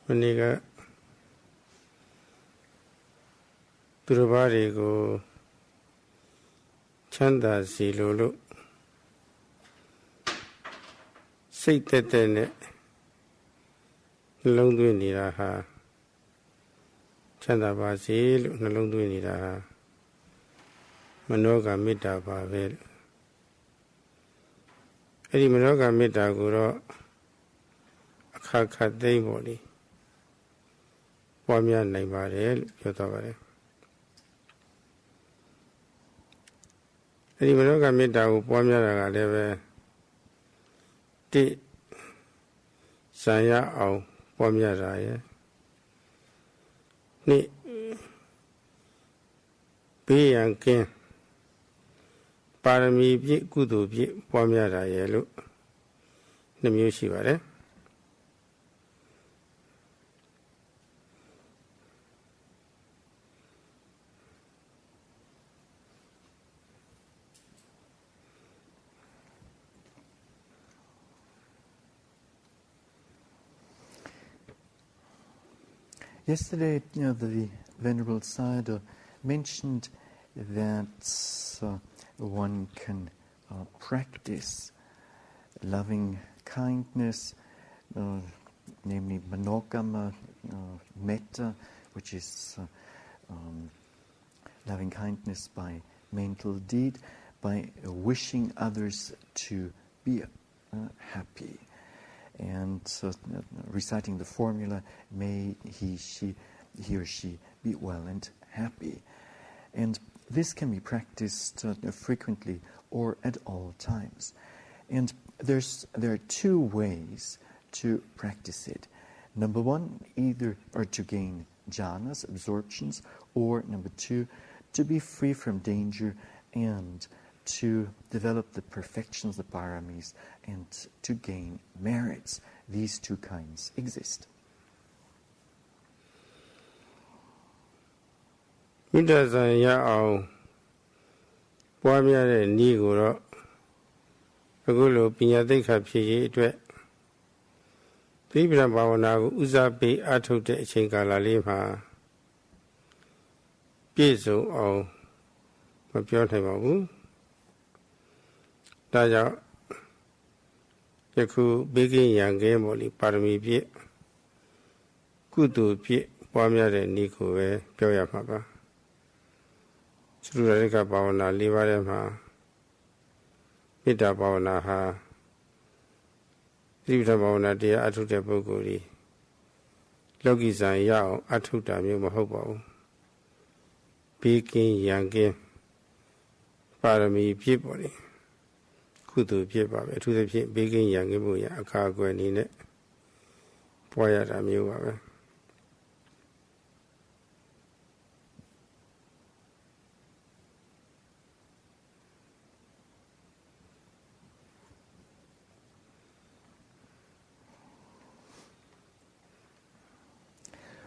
Maniga Durabari go Chanda Silulu Sit Tene Longdwiniraha Chanda Basil Longdwiniraha Manoga Metta Bavel Edi Manoga Metta Guru Akakate body Wamya Naibarel Yotabare Edi Manoga Metta Wamya Leve Ti Saya au Wamya Raya Ni Biankin Parami Pi Kudu Pi Wamya Raya Lu Namushi Vare Yesterday, the Venerable Sayadaw mentioned that one can practice loving kindness, namely manogama, metta, which is loving kindness by mental deed, by wishing others to be happy. And reciting the formula, may he or she be well and happy. And this can be practiced frequently or at all times. And there are two ways to practice it. Number one, either to gain jhanas, absorptions, or number two, to be free from danger and to develop the perfections, the paramis, and to gain merits. These two kinds exist. Metta Sayadaw Wamya Ni Guru Agulu Pinyadika Pi Dwe Bibra Bhavana Uzapi Atute Chinkala Lima Piso or Mapiotable Daja Yaku Bigin Yang Moli Parami Pi Kudu Pi Wamya Niku Pyoya Papa Surarika Bhavana Livarema Metta Bhavana Ha Rivita Bhavana Dia Atute Boguri Logi Sayadaw Atuta Mu Mahobao Bigin Yang Parami Pi Body Kudu Pi Baba to the Bigin Yang Buya Akago in it Poyata Mu.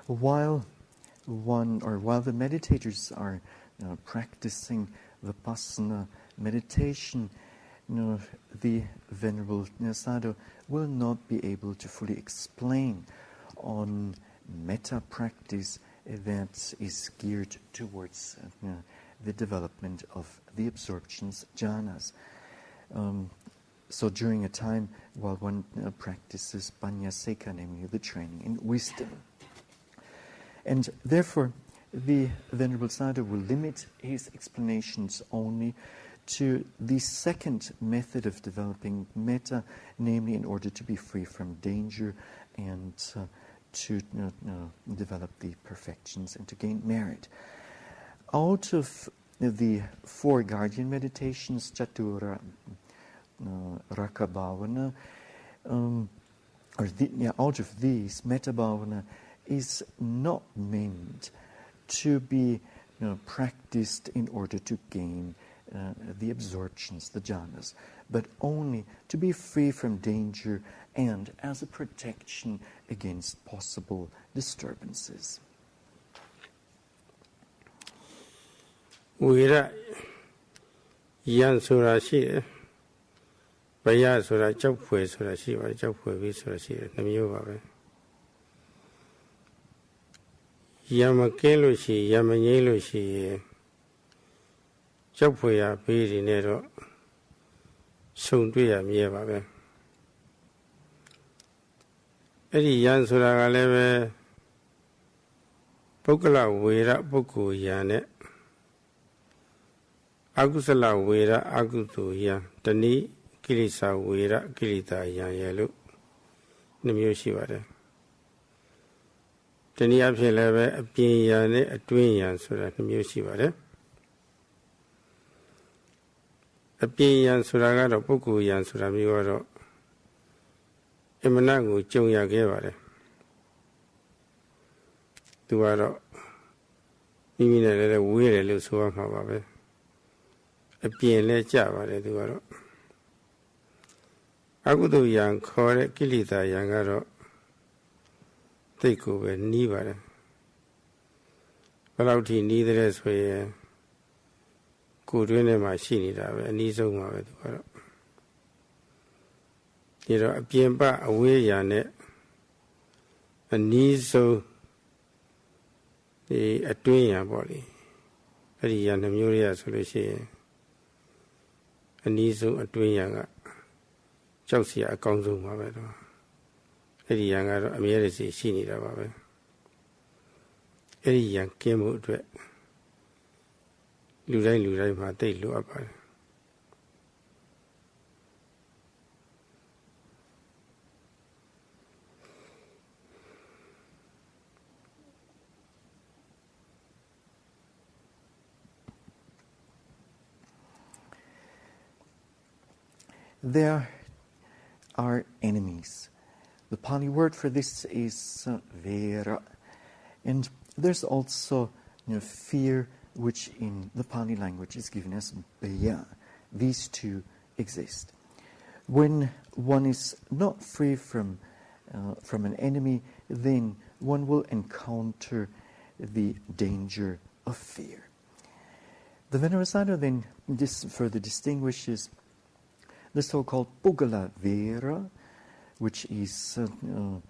While the meditators are practicing Vipassana meditation, the Venerable Sayadaw will not be able to fully explain on metta practice that is geared towards the development of the absorptions jhanas. So during a time while one practices panyaseka, namely the training in wisdom. And therefore, the Venerable Sayadaw will limit his explanations only to the second method of developing metta, namely in order to be free from danger and to develop the perfections and to gain merit. Out of the four guardian meditations, Chatura Rakabhavana, out of these, Metta Bhavana is not meant to be practiced in order to gain the absorptions, the jhanas, but only to be free from danger and as a protection against possible disturbances. Vira Yan Sura Shi Baya Sura Chapwe Sura Shi, Chapwe Sura Shi, Namu. ရံမကင်းလို့ရှိရံမငြိမ်းလို့ရှိရင်ကြောက်ဖွယ်ရဘေးတွေနဲ့တော့ဆုံတွေ့ရမြဲပါပဲအဲ့ဒီယံဆိုတာကလည်းပဲပုဂ္ဂလဝေရပုဂ္ဂိုလ်ယံနဲ့အကုသလဝေရအကုသိုလ်ယံတနည်းကိလေသာဝေရကိလေသာယံရဲ့လို့နှမျိုးရှိပါတယ်တနည်းအားဖြင့်လည်းပဲအပြင်ယံနဲ့အတွင်းယံဆိုတာနှမျိုးရှိပါတယ်အပြင်ယံဆိုတာကတော့ပုဂ္ဂိုလ်ယံဆိုတာမျိုးကတော့အမနာကိုကြုံရခဲ့ပါတယ်သူကတော့မိမိနဲ့လည်းဝေးတယ်လို့ဆိုရမှာပါပဲအပြင်လည်းကြပါတယ်သူကတော့အကုသိုလ်ယံခေါ်တဲ့ကိလေသာယံကတော့သိကိုပဲနီးပါတယ်ဘယ်လောက်ထိနီးတဲ့ဆိုရင်ကိုယ်တွင်းထဲမှာရှိနေတာပဲအနည်းဆုံးပါပဲသူကတော့ဒီတော့အပြင်ပအဝေးယံနဲ့အနည်းဆုံးဒီအတွင်းယံပေါ့လေအဲ့ဒီယံနှမျိုးတွေကဆိုလို့ရှိရင်အနည်းဆုံးအတွင်းယံကကြောက်စရာအကောင်းဆုံးပါပဲတော့အဲ့ဒီယံကတော့အမြဲတစေရှိနေတာပါပဲအဲ့ဒီယံကင်းမှုအတွက်လူတိုင်းမှာသိလိုအပ်ပါတယ်There are enemies. The Pali word for this is vera. And there's also fear, which in the Pali language is given as bhaya. These two exist. When one is not free from an enemy, then one will encounter the danger of fear. The Venerable Sayadaw then further distinguishes the so-called Puggala Vera, which is an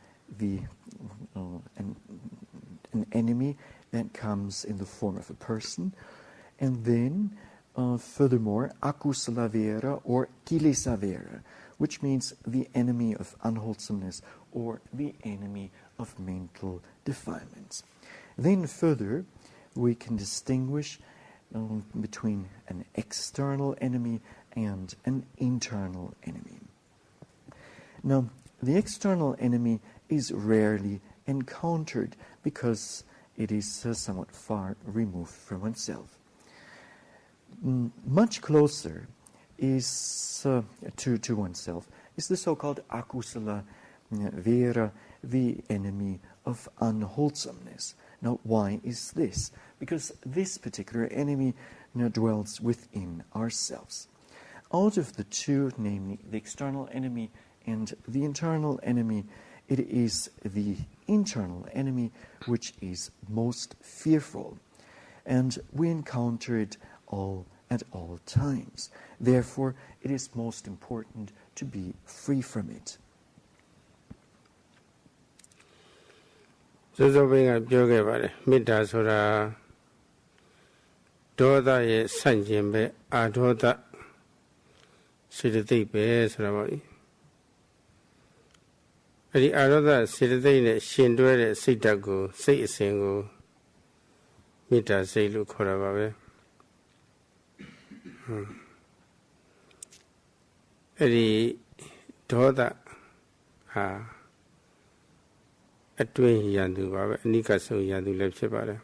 enemy that comes in the form of a person, and then furthermore Akusala Vera or Kilesa Vera, which means the enemy of unwholesomeness or the enemy of mental defilements. Then further we can distinguish between an external enemy and an internal enemy. Now, the external enemy is rarely encountered because it is somewhat far removed from oneself. Much closer is to oneself is the so-called akusala vera, the enemy of unwholesomeness. Now, why is this? Because this particular enemy dwells within ourselves. Out of the two, namely the external enemy and the internal enemy, it is the internal enemy which is most fearful, and we encounter it at all times. Therefore, it is most important to be free from it. So being a yoga, Metta Sura, Doda ye Sanjimbe, Adoda. စေတသိက်ပဲဆိုတာပေါ့လေအဲ့ဒီအာရဒစေတသိက်နဲ့ရှင်တွဲတဲ့စိတ်ဓာတ်ကိုစိတ်အစဉ်ကိုမေတ္တာစိတ်လို့ခေါ်တာပါပဲအဲ့ဒီဒေါသဟာအတွင်းရန်သူပါပဲအနိကဆုံးရန်သူလည်းဖြစ်ပါတယ်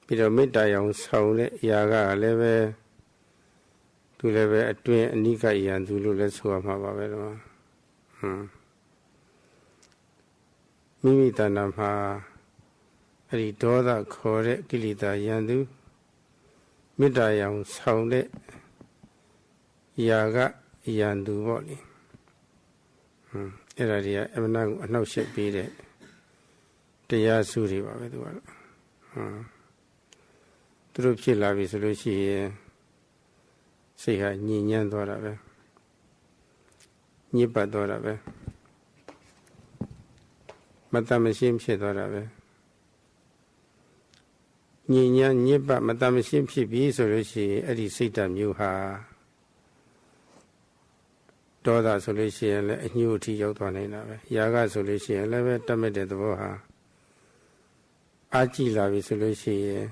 ပြီးတော့မေတ္တာရောင်ဆောင်တဲ့အရာကလည်းပဲသူလည်းပဲအတွင်းအနိကယံသူလို့လည်းဆိုရမှာပါပဲတော့မိမိတဏ္ဍာမှာအဲ့ဒီဒေါသခေါ်တဲ့ကိလေသာယံသူမေတ္တာရောင်ဆောင်တဲ့ယာကယံသူပေါ့လေအဲ့ဒါတွေကအမနာကိုအနှောက်ယှက်ပေးတဲ့တရားစုတွေပါပဲသူကတော့သူတို့ဖြစ်လာပြီဆိုလို့ရှိရင်စိတ်ဟာညဉ့်ညမ်းသွားတာပဲညစ်ပတ်သွားတာပဲမတမရှိဖြစ်သွားတာပဲ Nyinya Nipa Matamashim Pipi Solution, Eddie Sita Muha Doda Solution, a new tea out one another. Yaga Solution, level Tamede Voha Aji Lavi Solution,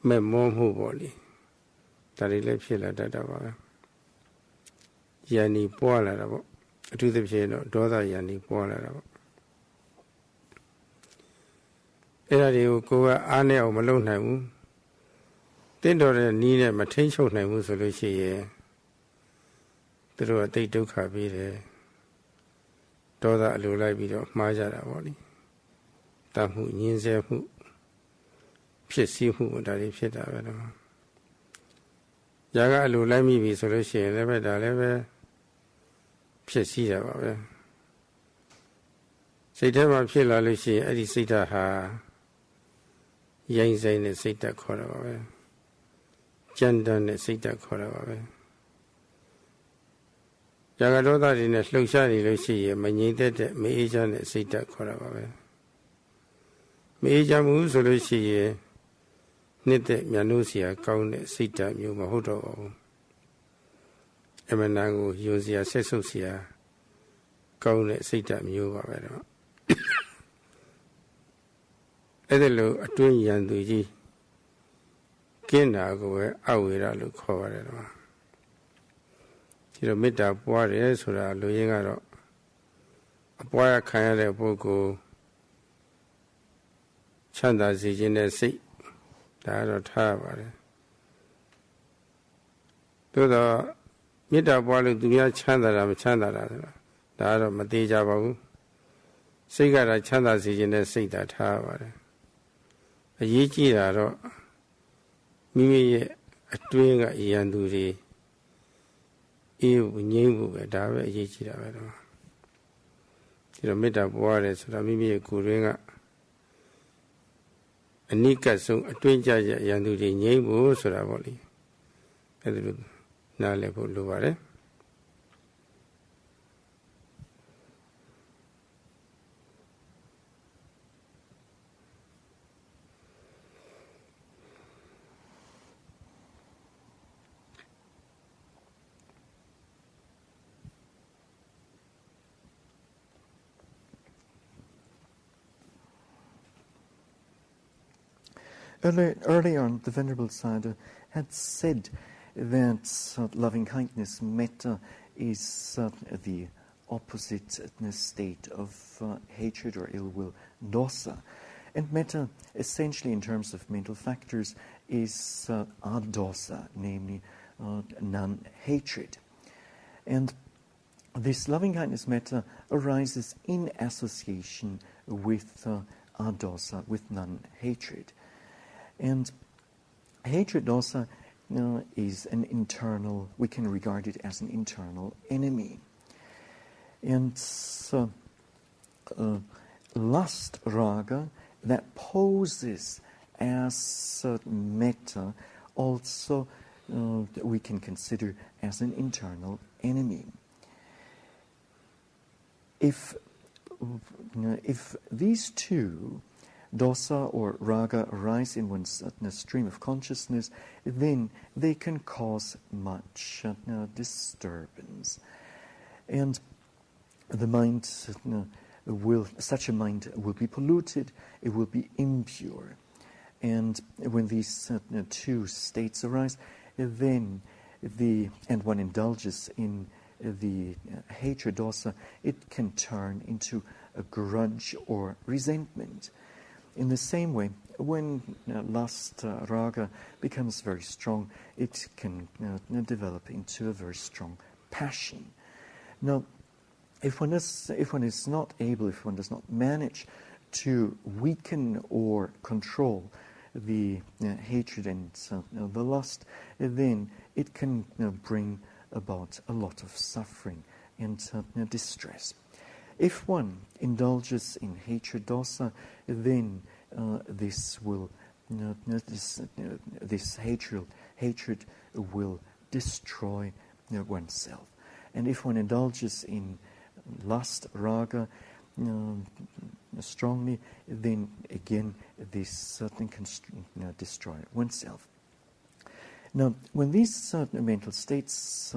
Memom Huboli. Tarilepsila Dada Yani Pola to the Piano, Doda Yani Pola. Eradio go Ane or Malone. Then do need a material name solution. Through a day to copy the Doda Lula video, Majara Wally. Tamu Yinze who Pissy who that if it Yaga Lula me solution, never Pissy about it. Say them up here, Lucy, Eddie Sita ha. Yang Zain is Sita Korava. Jandan is Sita Korava. Jagadoda in a slow shiny Lucy, Manita, Majan is Sita Korava. Majamu Lucy, Nite Mianusia, Count Sita Mumahoto. Emanango, Yosia Sesusia, Count Sita Muva. Edelo a twin yanduji. Kena go awira look covered. You Metta boys or a loying a boy kind of bogo Chanda Zijin seat. That or Theravada. To the Metta boy do ya Chanda Chanda. That or Matija Babu. Sigara Chanda Zijin seat that Theravada. A Yichira Mimi a twin at Yanduri. You Nimu at Dava Yichira. You Metta boys, Mimi a Kuringa. A Nika so a twin judge at Yanduri Nimu Suravoli. Nalepo Luvare. Earlier on, the Venerable Sayadaw had said that loving kindness, metta, is the opposite state of hatred or ill will, dosa. And metta, essentially in terms of mental factors, is adosa, namely non-hatred. And this loving kindness, metta, arises in association with adosa, with non-hatred. And hatred dosa is an internal, we can regard it as an internal enemy. And lust raga, that poses as metta, also we can consider as an internal enemy. If these two, dosa or raga, arise in one's stream of consciousness, then they can cause much disturbance. And the mind such a mind will be polluted, it will be impure. And when these two states arise, then and one indulges in the hatred dosa, it can turn into a grudge or resentment. In the same way, when lust, raga, becomes very strong, it can develop into a very strong passion. Now, if one is not able, if one does not manage to weaken or control the hatred and the lust, then it can bring about a lot of suffering and distress. If one indulges in hatred dosa, then this hatred will destroy oneself. And if one indulges in lust raga, strongly, then again this certainly can destroy oneself. Now, when these mental states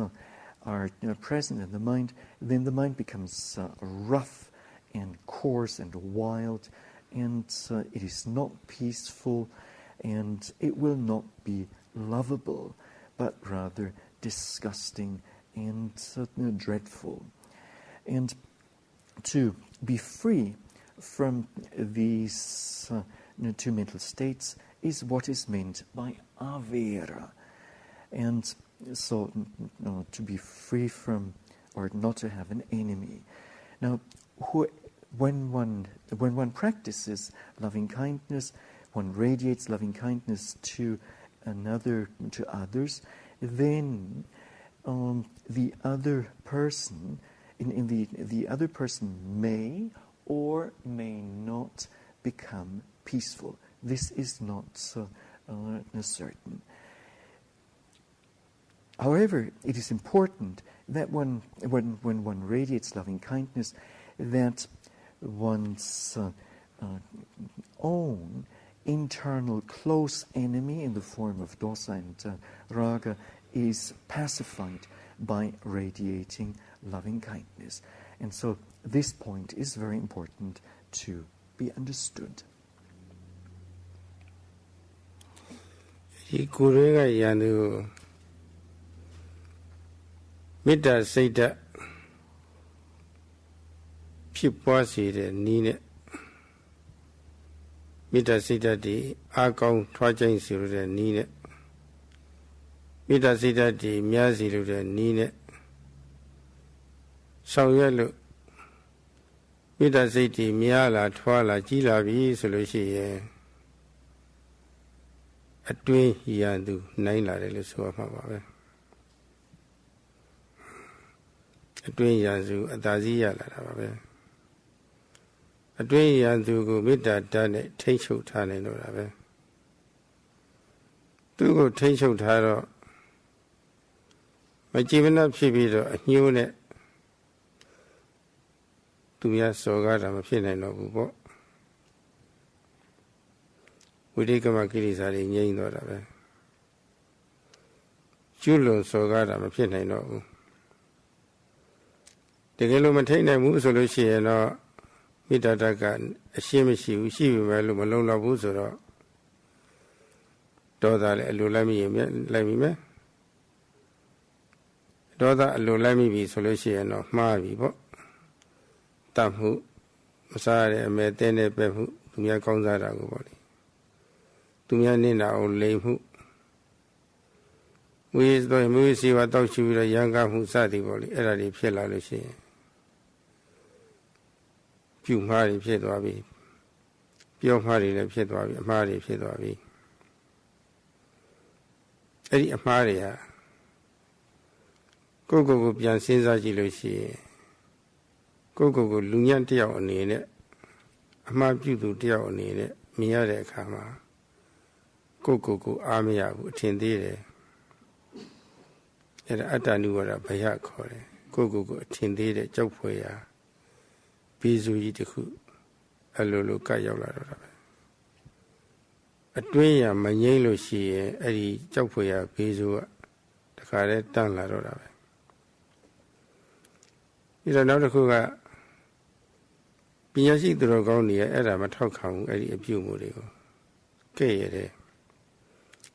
are present in the mind, then the mind becomes rough and coarse and wild, and it is not peaceful, and it will not be lovable, but rather disgusting and dreadful. And to be free from these two mental states is what is meant by avera. And so to be free from, or not to have an enemy. Now, when one practices loving kindness, one radiates loving kindness to others, then the other person, the other person may or may not become peaceful. This is not certain. However, it is important that when one radiates loving kindness, that one's own internal close enemy in the form of dosa and raga is pacified by radiating loving kindness. And so this point is very important to be understood. Metta Sayadaw ဖြစ်ပွားစေတဲ့နည်းနဲ့မေတ္တာစိတ်ဓာတ်တွေအားကောင်းထွားကျိုင်းစေလို့တဲ့နည်းနဲ့မေတ္တာစိတ်ဓာတ်တွေများစေလို့တဲ့နည်းနဲ့ဆောင်ရွက်လို့မေတ္တာစိတ်တွေများလာထွားလာကြီးလာပြီဆိုလို့ရှိရင်အတွင်းရန်သူနိုင်လာတယ်လို့ဆိုရမှာပါပဲအတွင်းရန်သူအသာစီးရလာတာပါပဲအတွင်းရန်သူကိုမေတ္တာဓာတ်နဲ့ထိန်းချုပ်ထားနိုင်တော့တာပဲသူ့ကိုထိန်းချုပ်ထားတော့မကြည်မနှက်ဖြစ်ပြီးတော့အညှိုးနဲ့သူများစော်ကားတာမဖြစ်နိုင်တော့ဘူးပေါ့ဝိရိကမကိရိစာတွေငြိမ့်တော့တာပဲကျွလွန်စော်ကားတာမဖြစ်နိုင်တော့ဘူးတကယ်လို့မထိန်းနိုင်ဘူးဆိုလို့ရှိရင်တော့မေတ္တာဓာတ်ကအရှင်းမရှိဘူးရှိပြီပဲလို့မလုံလောက်ဘူးဆိုတော့ဒေါသလည်းအလိုလိုက်မိရင်လိုက်မိမယ်ဒေါသအလိုလိုက်မိပြီဆိုလို့ရှိရင်တော့မှားပြီပေါ့တတ်မှုမစားရတဲ့အမဲတင်းတဲ့ပဲမှုသူများကောင်းစားတာကိုပေါ့လေသူများနေတာအောင်လိမ်မှုဝိသေမွေးစီဝါတောက်ချူပြီးတော့ရံကားမှုစသည်ပေါ့လေအဲ့ဒါတွေဖြစ်လာလို့ရှိရင်ပြုမှားတွေဖြစ်သွားပြီပြောမှားတွေလည်းဖြစ်သွားပြီအမှားတွေဖြစ်သွားပြီအဲ့ဒီအမှားတွေဟာကိုယ့်ကိုယ်ပြန်စဉ်းစားကြည့်လို့ရှိရင်ကိုယ့်ကိုယ်လူညံ့တယောက်အနေနဲ့အမှားပြုသူတယောက်အနေနဲ့မြင်ရတဲ့အခါမှာကိုယ့်ကိုယ်အားမရဘူးအထင်သေးတယ်အဲ့ဒါအတ္တနုဝါဒဘယခေါ်တယ်ကိုယ့်ကိုယ်အထင်သေးတဲ့ကြောက်ဖွယ်ရာဘေးဆိုကြီးတစ်ခုအလိုလိုကရောက်လာတော့တာပဲအတွင်းရမငြိမ့်လို့ရှိရင်အဲ့ဒီကြောက်ဖွယ်ရာဘေးဆိုကတခါတည်းတန်းလာတော့တာပဲပြီးတော့နောက်တစ်ခုကပညာရှိသူတော်ကောင်းတွေအဲ့ဒါမထောက်ခံဘူးအဲ့ဒီအပြုမှုတွေကိုကဲ့ရတယ်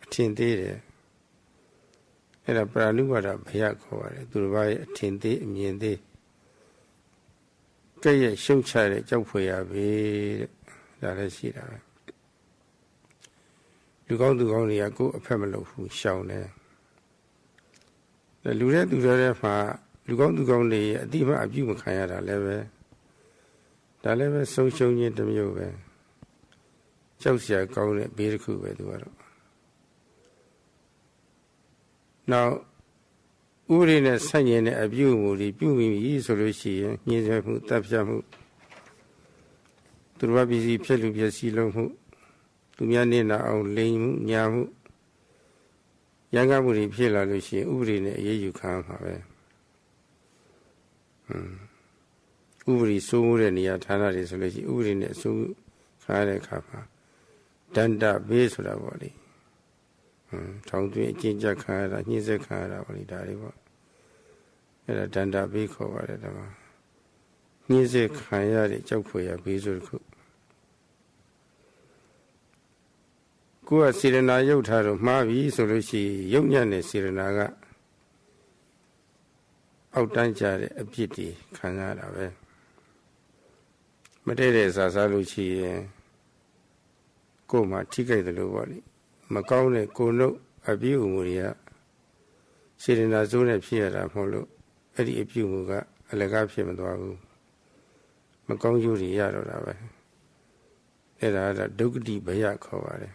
အထင်သေးတယ်အဲ့ဒါပရာနုဝါဒဘယခေါ်ပါတယ်သူတို့ဘာရဲ့အထင်သေးအမြင်သေးကဲ့ရဲ့ရှုံချတဲ့ကြောက်ဖွယ်ရပဲတဲ့ဒါလည်းရှိတာပဲလူကောင်းသူကောင်းတွေကကိုယ်အဖက်မလုပ်ဘူးရှောင်တယ်လူတဲ့သူတွေမှာလူကောင်းသူကောင်းတွေရဲ့အတိမအပြုမခံရတာလည်းပဲဒါလည်းပဲဆုံးရှုံးခြင်းတစ်မျိုးပဲကြောက်စရာကောင်းတဲ့ဘေးတစ်ခုပဲသူကတော့နောက်ဥပဒေနဲ့ဆန့်ကျင်တဲ့အပြုအမူတွေပြုမိပြီဆိုလို့ရှိရင်ညှင်းဆဲမှုတပ်ဖြတ်မှုသူတို့ပစ္စည်းဖြစ်လူပစ္စည်းလုံးမှုသူများနေတာအောင်လိမ်မှုညာမှုရံကားမှုတွေဖြစ်လာလို့ရှိရင်ဥပဒေနဲ့အရေးယူခံရမှာပဲ ဥပရိစိုးမှုတဲ့နေရာဌာနတွေဆိုလို့ရှိရင်ဥပရိနဲ့စိုးခါရတဲ့အခါမှာဒန္တဘေးဆိုတာပေါ့လေထောင်သွင်းအကျဉ်းချခံရတာညှင်းဆဲခံရတာပေါ့လေဒါတွေပေါ့အဲ့ဒါဒန္တဘေးခေါ်ပါတယ်ဒါမှာညှင်းဆဲခံရတဲ့ကြောက်ဖွယ်ရဘေးဆိုတစ်ခုကိုယ်ကစေရနာရုပ်ထားတော့မှားပြီဆိုလို့ရှိရင်ရုပ်ညံ့တဲ့စေရနာကအောက်တန်းကြတဲ့အပြစ်တွေခံရတာပဲမတည့်တဲ့စားလို့ရှိရင်ကိုယ်မှာထိခိုက်တယ်လို့ပေါ့လေမကောင်းတဲ့ကိုယ်နှုတ်အပြုအမူတွေကစေရနာစိုးနဲ့ဖြစ်ရတာမဟုတ်လို့အဲ့ဒီအပြုအမူကအလကားဖြစ်မသွားဘူးမကောင်းကျိုးတွေရတော့တာပဲအဲ့ဒါကဒုက္ခတိဘယခေါ်ပါတယ်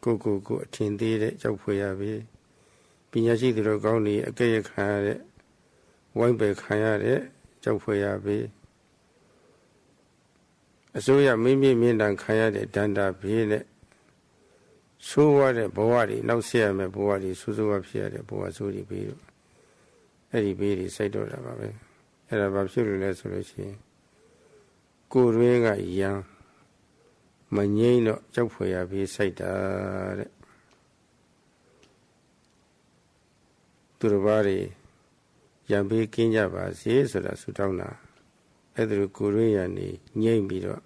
ကိုအထင်သေးတဲ့ကြောက်ဖွယ်ရပြီပညာရှိသူတို့ကောင်းနေအကဲ့ရခံရတဲ့ဝိုင်းပယ်ခံရတဲ့ကြောက်ဖွယ်ရပြီအစိုးရမိမိမြင့်တန်ခံရတဲ့ဒန္တာဘေးနဲ့ဆိုးရတဲ့ဘဝတွေနောက်ဆက်ရမယ့်ဘဝတွေဆိုးဆိုးဝါးဖြစ်ရတဲ့ဘဝဆိုးတွေပြီးတော့အဲ့ဒီဘေးတွေစိုက်တော့တာပါပဲအဲ့ဒါဘာဖြစ်လို့လဲဆိုလို့ရှိရင်ကိုယ်ရင်းကယံမငိမ့်တော့ကြောက်ဖွယ်ရပြီးစိုက်တာတဲ့သူတစ်ပါးတွေရံပေးကင်းကြပါစေဆိုတာဆုတောင်းတာအဲ့ဒါကိုယ်ရင်းရနေငိမ့်ပြီးတော့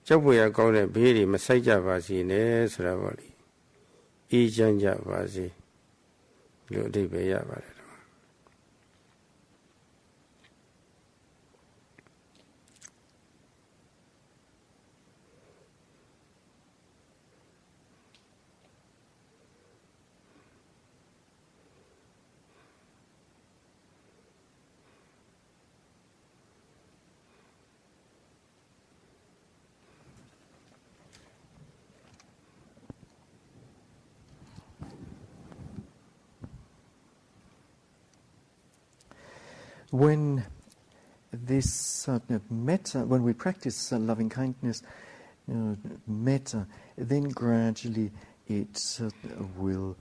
ကြောက်ဖွယ်ရကောင်းတဲ့ဘေးတွေမစိုက်ကြပါစေနဲ့ဆိုတာပေါ့လေအေးချမ်းကြပါစေလို့အဓိပ္ပာယ်ရပါတယ်When this metta, when we practice loving kindness, metta, then gradually it will,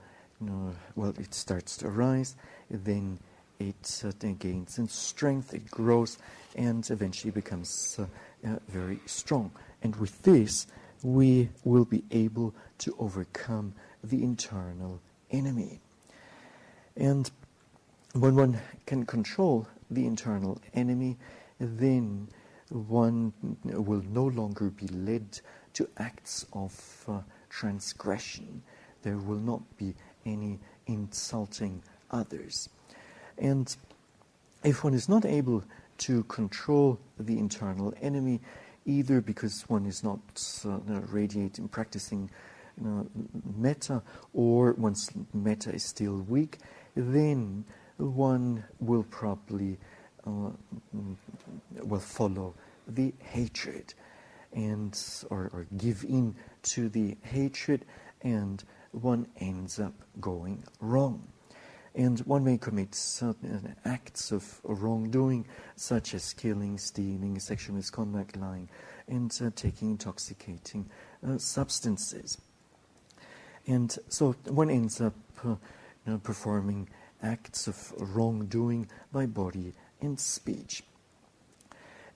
it starts to arise, then it gains in strength, it grows, and eventually becomes very strong. And with this, we will be able to overcome the internal enemy. And when one can control the internal enemy, then one will no longer be led to acts of transgression. There will not be any insulting others. And if one is not able to control the internal enemy, either because one is not radiating, practicing metta, or one's metta is still weak, then one will probably will follow the hatred and or give in to the hatred, and one ends up going wrong. And one may commit certain acts of wrongdoing, such as killing, stealing, sexual misconduct, lying, and taking intoxicating substances. And so one ends up performing acts of wrongdoing by body and speech.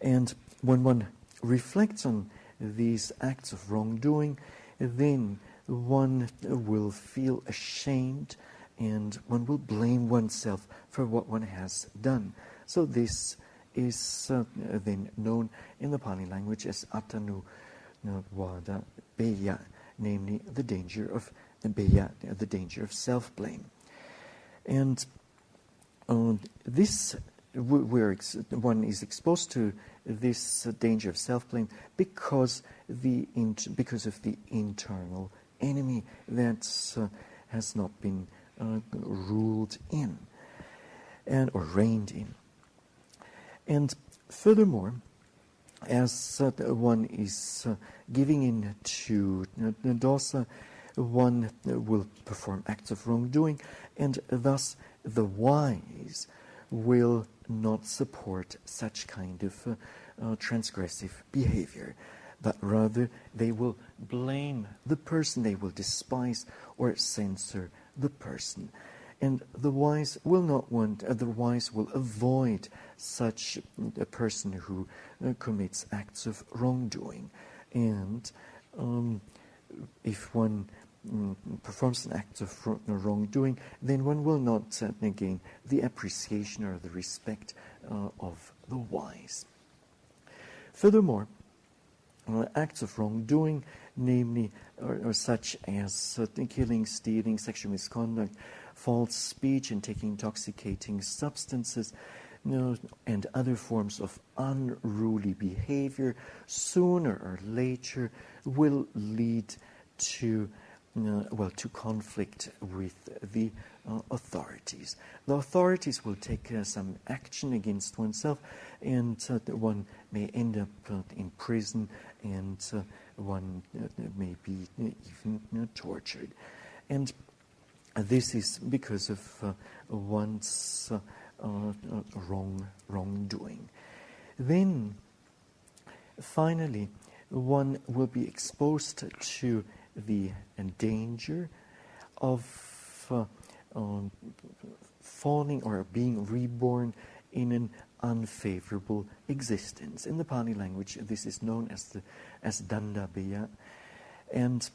And when one reflects on these acts of wrongdoing, then one will feel ashamed and one will blame oneself for what one has done. So this is then known in the Pali language as Attanuvada Beya, namely the danger of Beya, the danger of self-blame. And this, where one is exposed to this danger of self-blame because of the internal enemy that has not been ruled in or reigned in. And furthermore, as one is giving in to dosa, one will perform acts of wrongdoing, and thus the wise will not support such kind of transgressive behavior, but rather they will blame the person, they will despise or censor the person. And the wise will not want, the wise will avoid such a person who commits acts of wrongdoing. And if one performs an act of wrongdoing, then one will not gain the appreciation or the respect of the wise. Furthermore, acts of wrongdoing, namely, or such as killing, stealing, sexual misconduct, false speech, and taking intoxicating substances, and other forms of unruly behavior, sooner or later will lead to conflict with the authorities. The authorities will take some action against oneself, and one may end up in prison, and one may be even tortured. And this is because of one's wrongdoing. Then, finally, one will be exposed to the danger of falling or being reborn in an unfavorable existence. In the Pali language, this is known as dandabaya. And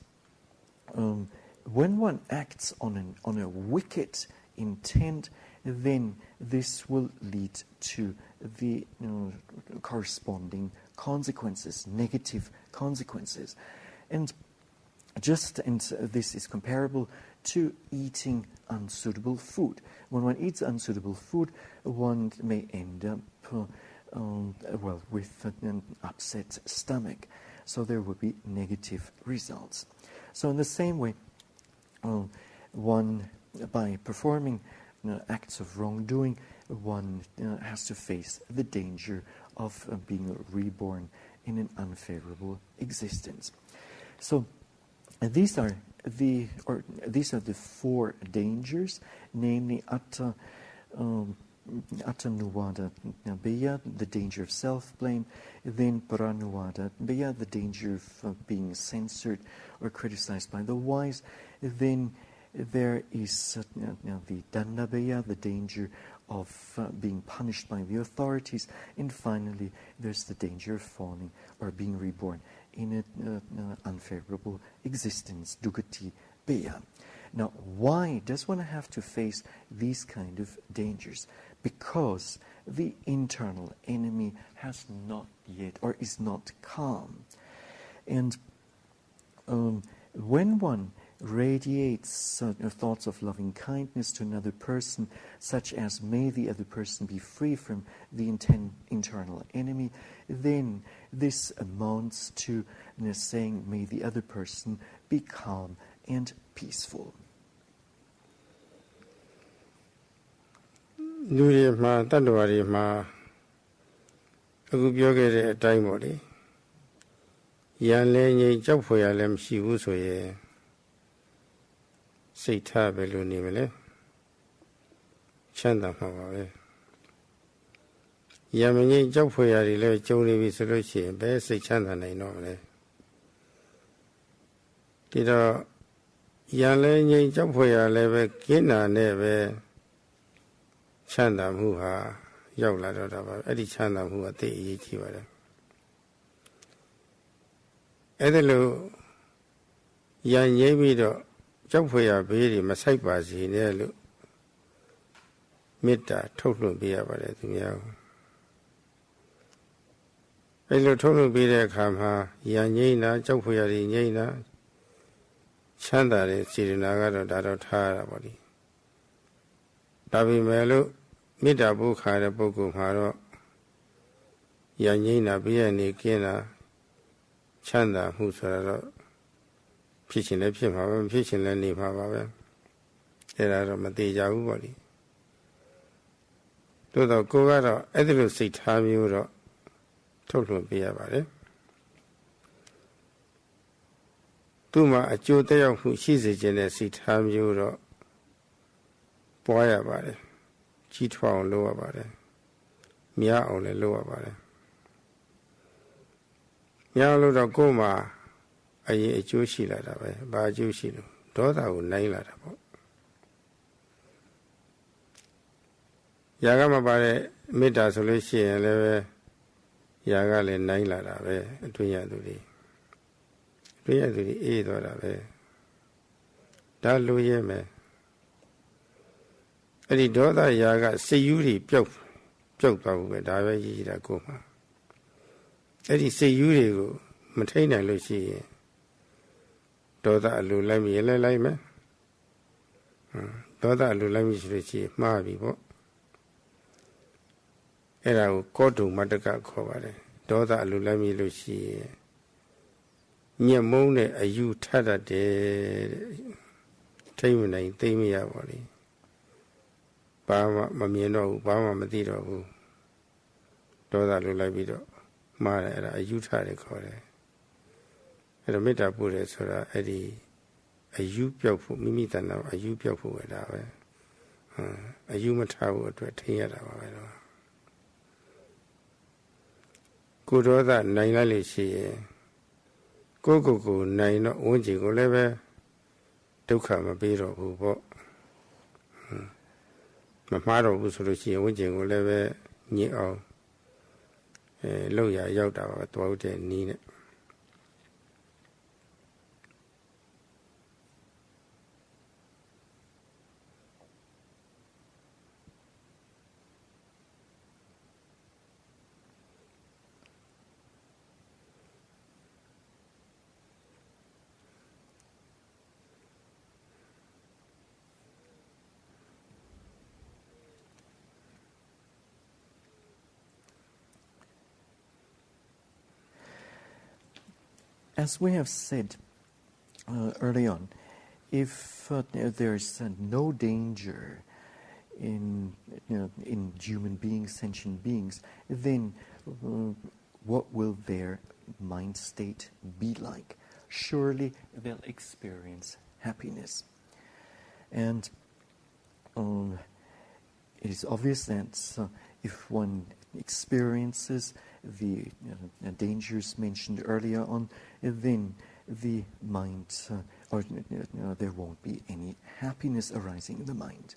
when one acts on a wicked intent, then this will lead to the corresponding consequences, negative consequences. And this is comparable to eating unsuitable food. When one eats unsuitable food, one may end up with an upset stomach. So there will be negative results. So in the same way, one, by performing acts of wrongdoing, one has to face the danger of being reborn in an unfavorable existence. So these are the four dangers, namely Attanuvada Beya, the danger of self-blame, then Paranuvada Beya, the danger of being censored or criticized by the wise, then there is the Dandabeya, the danger of being punished by the authorities, and finally there's the danger of falling or being reborn in an unfavorable existence, Dukati Beya. Now, why does one have to face these kind of dangers? Because the internal enemy has not yet, or is not calm. And when one radiates thoughts of loving kindness to another person, such as may the other person be free from the internal enemy, then this amounts to saying, may the other person be calm and peaceful. လူတွေမှာတတ္တဝါတွေမှာအခုပြောခဲ့တဲ့အတိုင်းပေါ့လေရန်လဲငြိမ်ကြောက်ဖွယ်ရလည်းမရှိဘူးဆိုရင်စိတ်ထားပဲလို့နေမလဲချမ်းသာမှာပါပဲရန်မငြိမ်ကြောက်ဖွယ်ရတွေလည်းကြုံနေပြီဆိုလို့ရှိရင်ဘယ်စိတ်ချမ်းသာနိုင်တော့မလဲဒီတော့ရန်လဲငြိမ်ကြောက်ဖွယ်ရလည်းပဲကင်းတာနဲ့ပဲချမ်းသာမှုဟာရောက်လာတော့တာပါအဲ့ဒီချမ်းသာမှုအသိအရေးကြီးပါတယ်အဲ့ဒါလို့ရန်ငြိမ်းပြီးတော့ကြောက်ဖွယ်ရဘေးတွေမဆိုင်ပါစေနဲ့လို့မေတ္တာထုတ်လွှင့်ပေးရပါတယ်သူများအဲ့လိုထုတ်လွှင့်ပေးတဲ့အခါမှာရန်ငြိမ်းတာကြောက်ဖွယ်ရတွေငြိမ်းတာချမ်းသာတဲ့စေတနာကတော့ဒါတော့ထားရတာပေါ့လေဒါပေမဲ့လို့မေတ္တာပို့ခါတဲ့ပုဂ္ဂိုလ်မှာတော့ရန်ငြိမ်းတာဘေးရန်နေကင်းတာချမ်းသာမှုဆိုတာတော့ဖြစ်ရှင်လည်းဖြစ်မှာပဲမဖြစ်ရှင်လည်းနေမှာပါပဲအဲ့ဒါတော့မသေးကြဘူးပေါ့လေတို့တော့ကိုကတော့အဲ့ဒီလိုစိတ်ထားမျိုးတော့ထုတ်လွှင့်ပေးရပါတယ်သူ့မှာအကျိုးသက်ရောက်မှုရှိစေခြင်းတဲ့စိတ်ထားမျိုးတော့ပွားရပါတယ်ကြီးထွားအောင်လုပ်ရပါတယ်များအောင်လည်းလုပ်ရပါတယ်များလို့တော့ကိုယ်မှာအရင်အကျိုးရှိလာတာပဲဘာအကျိုးရှိလို့ဒေါသကိုနိုင်လာတာပေါ့ Yaga Mabare Metta solution level Yaga le Naila Rave, Tuya Duri. Tuya Duri either Rave. Dalu Yeme. Edi Doda Yaga see Yuri Pyok with Dave Yida Goma. Edi see Yuri go, Matena Lucy. Doda Lulami Lime. Doda Lulami Richi, Mavi. Era Kodu Mataka Kovare. Doda Lulami Lucy. Nyamone, a you tada de Tamina, Tamia Wally. Bama Mamiano, Bama Madiro. Doda Lulabido. Mara era a you tada core. Era Metta Buddha Sora Eddie. A you beautiful Mimita now, a you beautiful with a human tower to a theater. Good order, Nainali she go nine onji go level to come a bit of who bought Mamaro was Ruchi, onji go level near Loya Yota, 12 and Nina. As we have said early on, if there's no danger in human beings, sentient beings, then what will their mind state be like? Surely they'll experience happiness. And it is obvious that if one experiences the dangers mentioned earlier on, then the mind, there won't be any happiness arising in the mind.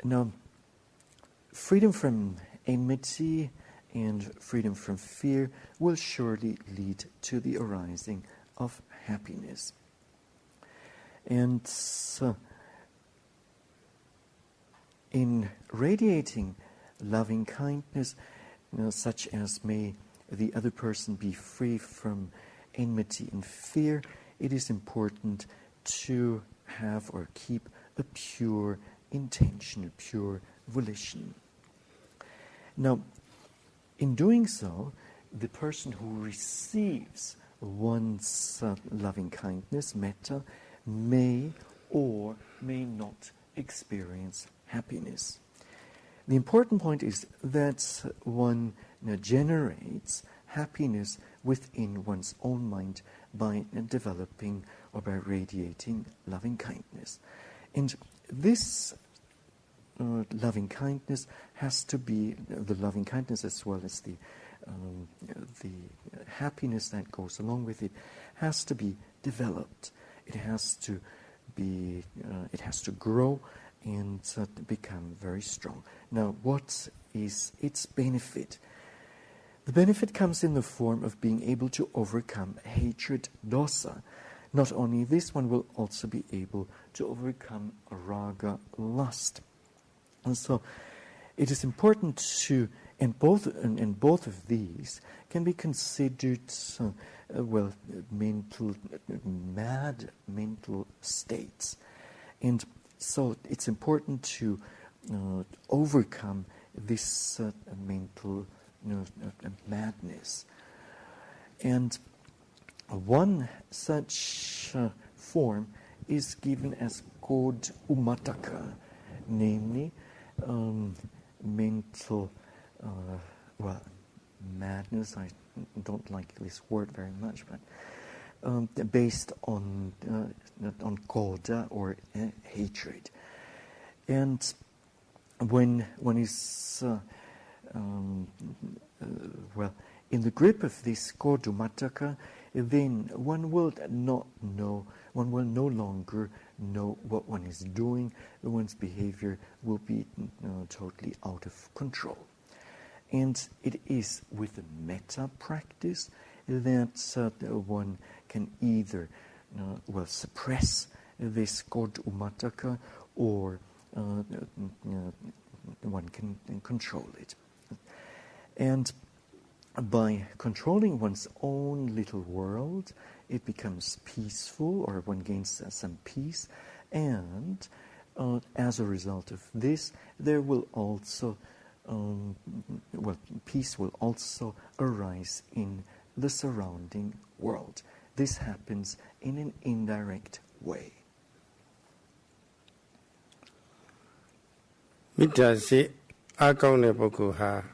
Now, freedom from enmity and freedom from fear will surely lead to the arising of happiness. And in radiating loving kindness, such as may the other person be free from enmity and fear, it is important to have or keep a pure intention, a pure volition. Now, in doing so, the person who receives one's loving kindness, metta, may or may not experience happiness. The important point is that one generates happiness within one's own mind by developing or by radiating loving kindness. And this loving kindness has to be, the loving kindness as well as the happiness that goes along with it, has to be developed. It has to be, it has to grow and become very strong. Now, what is its benefit? The benefit comes in the form of being able to overcome hatred, dosa. Not only this, one will also be able to overcome raga, lust. And so, it is important to, and both of these can be considered, mad mental states. And so it's important to overcome this mental madness. And one such form is given as called umataka, namely mental, madness. I don't like this word very much, but based on koda or hatred. And when one is in the grip of this kodumataka, then one will no longer know what one is doing, one's behavior will be totally out of control. And it is with the metta practice that one can either suppress this god umataka, or one can control it. And by controlling one's own little world, it becomes peaceful, or one gains some peace, and as a result of this, there will also peace will also arise in the surrounding world. This happens in an indirect way. Metta se akaune pukkul ha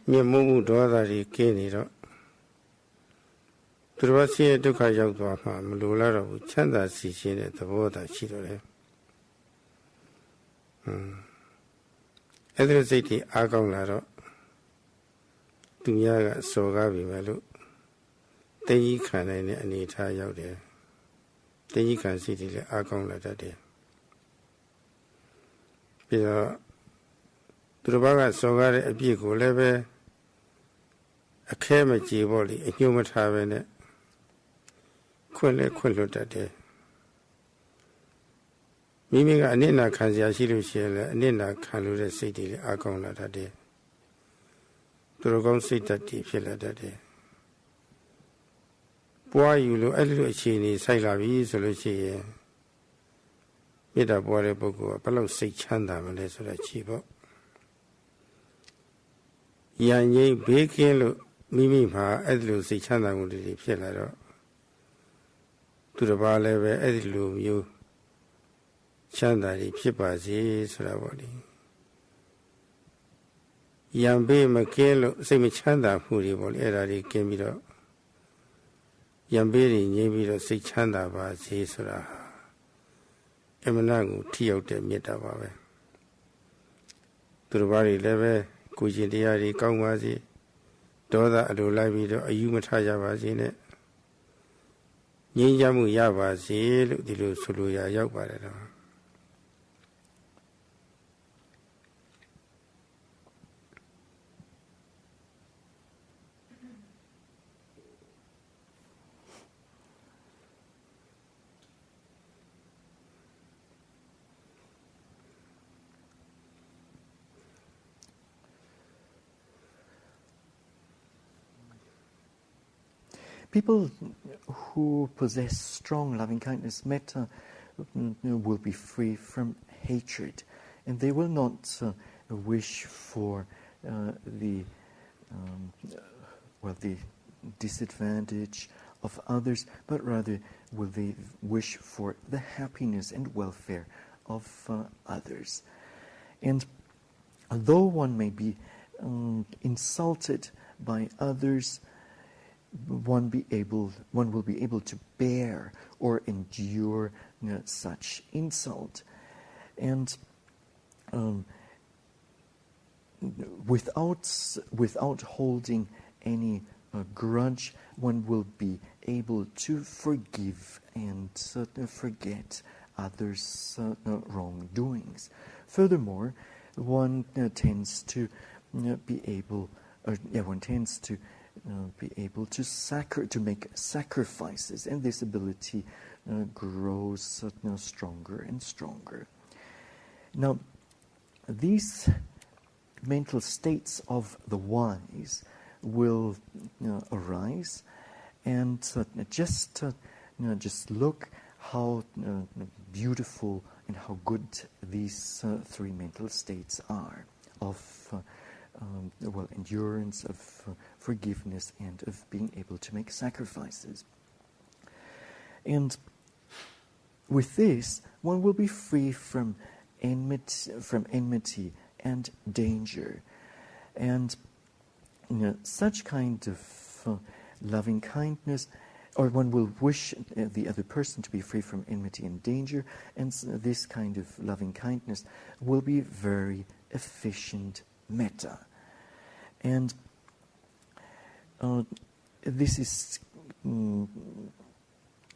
myemomu doda ri ke ni doသူတော်ဆင်းရဲဒုက္ခရောက်သွားမှမလိုလားတော့ဘူးချမ်းသာစီခြင်းတဲ့သဘောသာရှိတော့တယ်အဲ့ဒီစိတ်တွေအားကောင်းလာတော့သူများကစော်ကားပြီမဲ့လို့တင်းကြီးခံနိုင်တဲ့အနေအထားရောက်တယ်တင်းကြီးခံစိတ်တွေလည်းအားကောင်းလာတတ်တယ်ပြီးတော့သူတော်ကစော်ကားတဲ့အပြစ်ကိုလည်းပဲအခဲမကြေပေါ့လေအညှို့မထားပဲနဲ့ခွင့်လွတ်တတ်တယ်မိမိကအနစ်နာခံစရာရှိလို့ရှိရင်လည်းအနစ်နာခံလို့တဲ့စိတ်တွေလည်းအားကောင်းလာတတ်တယ်သူတော်ကောင်းစိတ်ဓာတ်တွေဖြစ်လာတတ်တယ်ပွားယူလို့အဲ့လိုအခြေအနေဆိုင်လာပြီဆိုလို့ရှိရင်မေတ္တာပွားတဲ့ပုဂ္ဂိုလ်ကဘယ်လောက်စိတ်ချမ်းသာမလဲဆိုတာကြည့်ပေါ့ရန်ငြိမ်းဘေးကင်းလို့မိမိမှာအဲ့လိုစိတ်ချမ်းသာမှုတွေဖြစ်လာတော့သူတစ်ပါးလည်းပဲအဲ့ဒီလိုမျိုးချမ်းသာတွေဖြစ်ပါစေဆိုတာပေါ့လေရံဘေးမကင်းလို့စိတ်မချမ်းသာမှုတွေပေါ့လေအဲ့ဒါတွေကင်းပြီးတော့ရံဘေးတွေငြိမ်းပြီးတော့စိတ်ချမ်းသာပါစေဆိုတာအမှန်တရားကိုထိရောက်တဲ့မေတ္တာပါပဲသူတစ်ပါးတွေလည်းပဲကိုယ်ရှင်တရားတွေကောင်းပါစေဒေါသအလိုလိုက်ပြီးတော့အယူမထကြပါစေနဲ့ငြိမ်းချမ်းမှုရပါစေလို့ဒီလိုဆိုလိုရရောက်ပါတယ်တော့People who possess strong loving-kindness, metta, will be free from hatred, and they will not wish for the disadvantage of others, but rather will they wish for the happiness and welfare of others. And though one may be insulted by others, one will be able to bear or endure such insult, and without holding any grudge, one will be able to forgive and forget others' wrongdoings. Furthermore, one tends to be able to make sacrifices, and this ability grows stronger and stronger. Now, these mental states of the wise will arise, and just look how beautiful and how good these three mental states are of endurance, of forgiveness, and of being able to make sacrifices. And with this, one will be free from enmity and danger. And such kind of loving kindness, or one will wish the other person to be free from enmity and danger, and this kind of loving kindness will be very efficient metta. And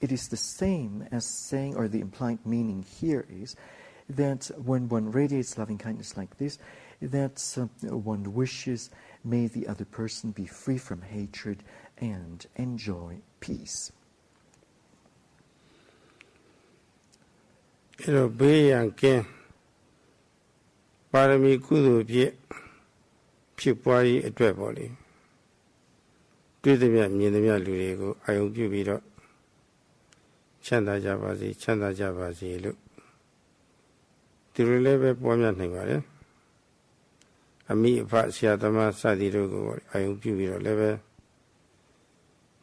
it is the same as saying, or the implied meaning here is, that when one radiates loving kindness like this, that one wishes, may the other person be free from hatred and enjoy peace. အဲ့တော့ဘေးရန်ကင်းပါရမီကုသိုလ်ဖြစ်ပွားရေးအတွက်ပေါ့လေတွေ့သမျှမြင်သမျှလူတွေကိုအာယုံပြုပြီးတော့ချမ်းသာကြပါစေချမ်းသာကြပါစေလို့ဒီလိုလည်းပဲပွားများနိုင်ပါတယ်အမိအဖဆရာသမားစသည်တို့ကိုအာယုံပြုပြီးတော့လည်းပဲ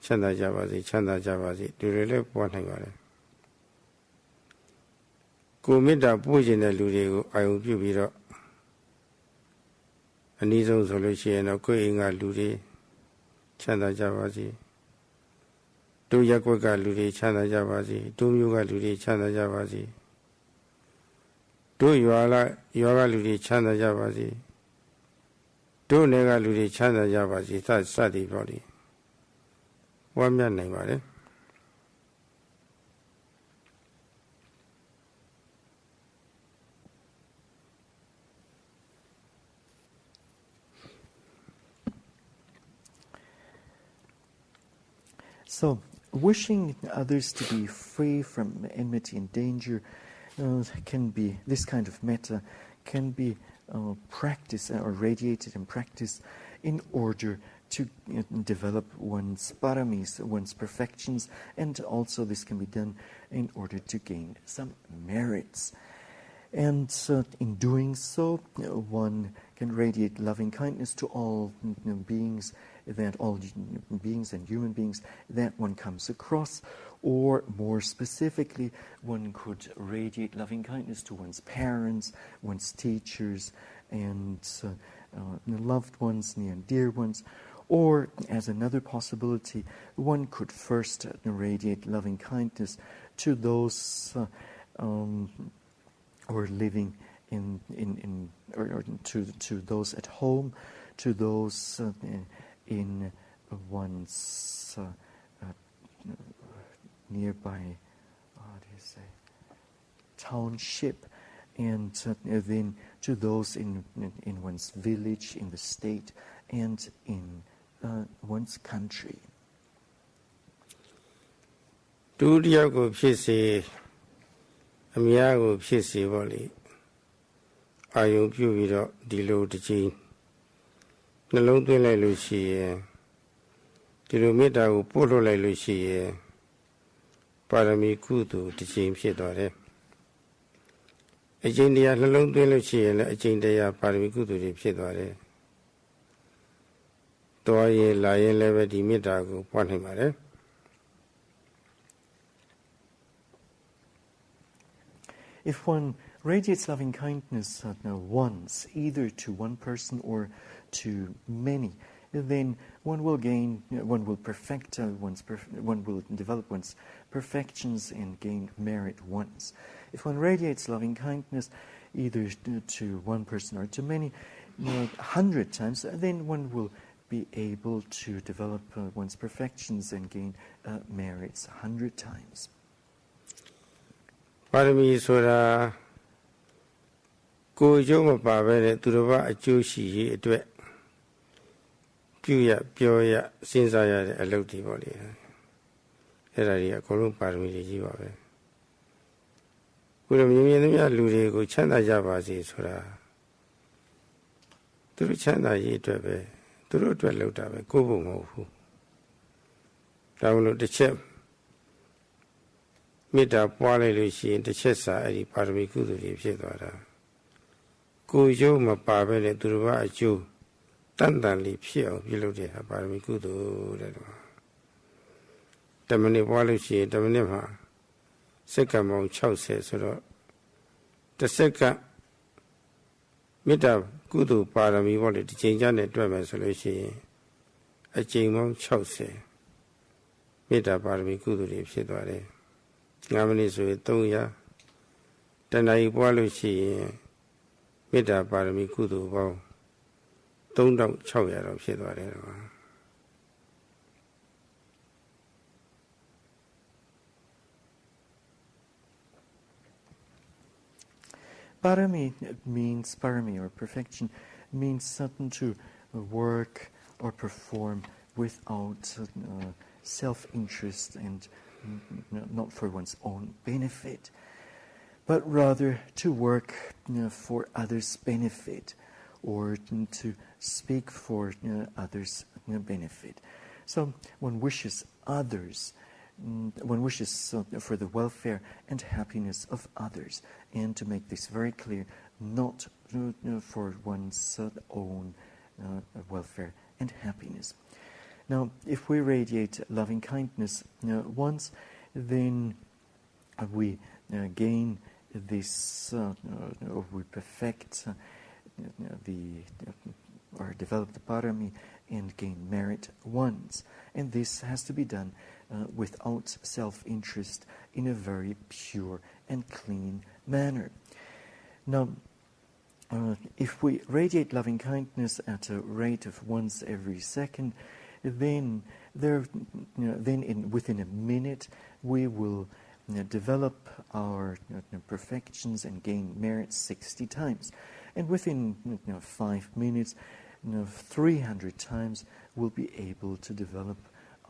ချမ်းသာကြပါစေချမ်းသာကြပါစေဒီလိုလည်းပွားနိုင်ပါတယ်ကိုမေတ္တာပို့ခြင်းတဲ့လူတွေကိုအာယုံပြုပြီးတော့အနည်းဆုံးဆိုလို့ရှိရင်တော့ကိုယ်အိမ်ကလူတွေချမ်းသာကြပါစေတို့ရက်ွက်ကလူတွေချမ်းသာကြပါစေတို့မျိုးကလူတွေချမ်းသာကြပါစေတို့ရွာကလူတွေချမ်းသာကြပါစေတို့နယ်ကလူတွေချမ်းသာကြပါစေစသည်ပေါ့လေဝမ်းမြောက်နိုင်ပါတယ် So, wishing others to be free from enmity and danger can be, this kind of metta can be practiced or radiated and practiced in order to develop one's paramis, one's perfections, and also this can be done in order to gain some merits. And in doing so, one can radiate loving kindness to all beings, that all beings and human beings that one comes across, or more specifically, one could radiate loving kindness to one's parents, one's teachers, and loved ones, near and dear ones. Or, as another possibility, one could first radiate loving kindness to those who are living or to those at home, to those in one's nearby, township, and then to those in one's village, in the state, and in one's country. ဒုတိယကိုဖြစ်စေအများကိုဖြစ်စေပေါ့လေအာယုံပြုပြီးတော့ဒီလိုတစ်ချိန်နှလုံးသွင်းလိုက်လို့ရှိရင်ဒီလိုမေတ္တာကိုပို့လို့လိုက်လို့ရှိရင်ပါရမီကုသိုလ်တစ်ချိန်ဖြစ်သွားတယ်အချိန်တရားနှလုံးသွင်းလို့ရှိရင်လည်းအချိန်တရားပါရမီကုသိုလ်တွေဖြစ်သွားတယ်တော်ရင်လာရင်လည်းပဲဒီမေတ္တာကိုပွားနိုင်ပါတယ် If one radiates loving kindness once, either to one person or to many, then one will perfect one will develop one's perfections and gain merit once. If one radiates loving kindness either to one person or to many, 100 times, then one will be able to develop one's perfections and gain merits 100 times. ပါရမီဆိုတာကိုယ်ကျိုးမပါဘဲနဲ့သူတစ်ပါးအကျိုးရှိရေးအတွက်ပြုရပြောရစဉ်းစားရတဲ့အလုပ်တွေပေါ့လေအဲ့ဒါတွေအကုန်လုံးပါရမီတွေကြီးပါပဲကိုယ်တို့မြင်သမျှလူတွေကိုချမ်းသာကြပါစေဆိုတာသူတို့ချမ်းသာရေးအတွက်ပဲသူတို့အတွက်လုပ်တာပဲကိုယ်ဖို့မဟုတ်ဘူးဒါမှမဟုတ်တစ်ချက်မေတ္တာပွားလိုက်လို့ရှိရင်တစ်ချက်စာအဲ့ဒီပါရမီကုသိုလ်တွေဖြစ်သွားတာကိုယ်ကျိုးမပါဘဲနဲ့သူတို့ကအကျိုးတန်တန်လေးဖြစ်အောင်ပြုလုပ်တဲ့ဟာပါရမီကုသိုလ်တဲ့တော့တမနစ်ပွားလို့ရှိရင်တမနစ်မှာစက္ကန့်ပေါင်း60ဆိုတော့တစ်စက္ကန့်မေတ္တာကုသိုလ်ပါရမီပေါ့လေဒီချိန်ကျနဲ့တွက်မယ်ဆိုလို့ရှိရင်အချိန်ပေါင်း60မေတ္တာပါရမီကုသိုလ်တွေဖြစ်သွားတယ်9မိနစ်ဆိုရင်300တဏှာကြီးပွားလို့ရှိရင်မေတ္တာပါရမီကုသိုလ်ပေါင်း3600တော့ဖြစ်သွားတယ်တော့ Parami means, parami or perfection, means certain to work or perform without self-interest and not for one's own benefit, but rather to work for others' benefit or to speak for others' benefit. So one wishes others, one wishes for the welfare and happiness of others, and to make this very clear, not for one's own welfare and happiness. Now, if we radiate loving kindness once, then we gain this, or we perfect or develop the parami and gain merit once. And this has to be done without self-interest in a very pure and clean manner. Now, if we radiate loving kindness at a rate of once every second, then within a minute we will develop our perfections and gain merit 60 times. And within 5 minutes, 300 times we'll be able to develop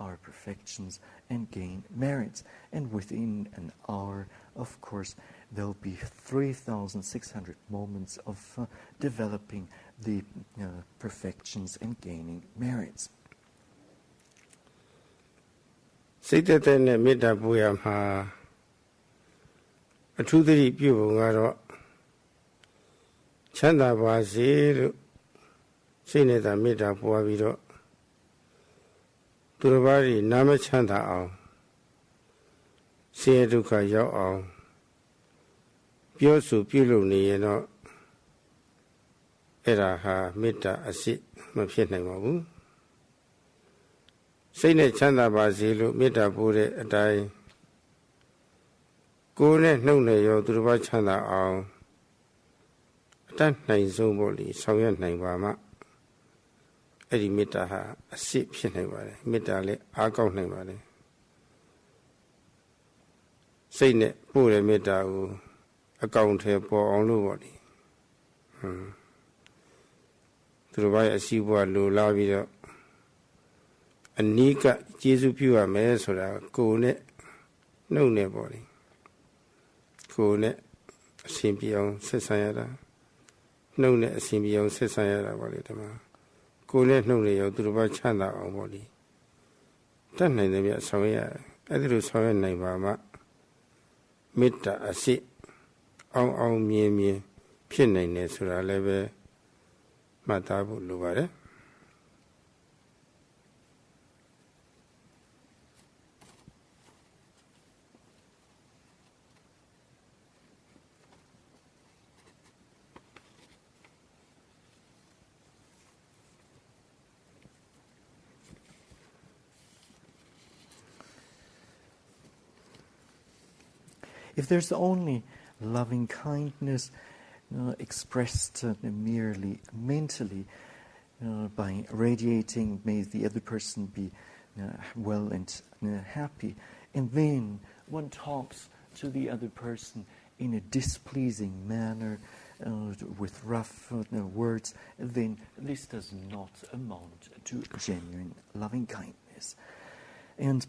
our perfections and gain merits. And within an hour, of course, there'll be 3,600 moments of developing the perfections and gaining merits. စိတ်သက်သက်နဲ့မေတ္တာပို့ရမှာအထူးသတိပြုပုံကတော့ချမ်းသာပါစေလို့စိတ်နဲ့သာမေတ္တာပို့ပြီးတော့သူတစ်ပါးကြီးနာမချမ်းသာအောင်ဆင်းရဲဒုက္ခရောက်အောင်ပြောဆိုပြုလုပ်နေရင်တော့အဲ့ဒါဟာမေတ္တာအစစ်မဖြစ်နိုင်ပါဘူးစိတ်နဲ့ချမ်းသာပါစေလို့မေတ္တာပို့တဲ့အတိုင်းကိုယ်နဲ့နှုတ်နဲ့ရောသူတစ်ပါးချမ်းသာအောင်အတတ်နိုင်ဆုံးပေါ့လေဆောင်ရွက်နိုင်ပါမှအဲ့ဒီမေတ္တာဟာအစစ်ဖြစ်နိုင်ပါတယ်မေတ္တာလည်းအားကောင်းနိုင်ပါတယ်စိတ်နဲ့ပို့တဲ့မေတ္တာကိုအကောင်ထဲပေါ်အောင်လို့ပေါ့လေသူတစ်ပါးရဲ့အစီအပွားလိုလားပြီးတော့အနိကကျေစုပြုရမယ်ဆိုတာကိုယ်နဲ့နှုတ်နဲ့ပေါ့လေကိုယ်နဲ့အစဉ်ပြေအောင်ဆက်ဆံရတာနှုတ်နဲ့အစဉ်ပြေအောင်ဆက်ဆံရတာပေါ့လေဒီမှာကိုယ်နဲ့နှုတ်နဲ့ရောသူတစ်ပါးချမ်းသာအောင်ပေါ့လေတတ်နိုင်တယ်ပြဆောင်ရအဲ့ဒီလိုဆောင်ရနိုင်ပါမှမေတ္တာအစစ်အောင်အောင်မြင်မြင်ဖြစ်နိုင်တယ်ဆိုတာလည်းပဲမှတ်သားဖို့လိုပါတယ် If there's only loving kindness expressed merely mentally by radiating, may the other person be well and happy, and then one talks to the other person in a displeasing manner with rough words, then this does not amount to genuine loving kindness. And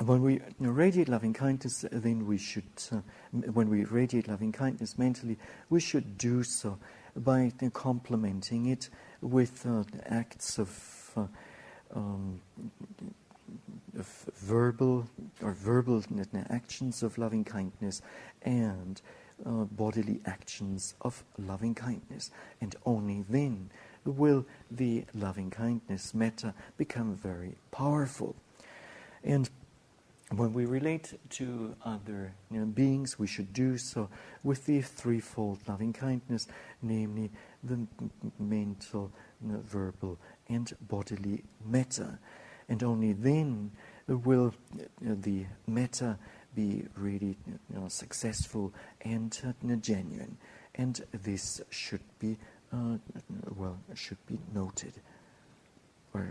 when we radiate loving kindness, then we should, when we radiate loving kindness mentally, we should do so by complementing it with acts of verbal actions of loving kindness and bodily actions of loving kindness. And only then will the loving kindness, metta, become very powerful. And when we relate to other beings, we should do so with the threefold loving kindness, namely the mental, verbal, and bodily metta. And only then will the metta be really successful and genuine. And this should be should be noted, or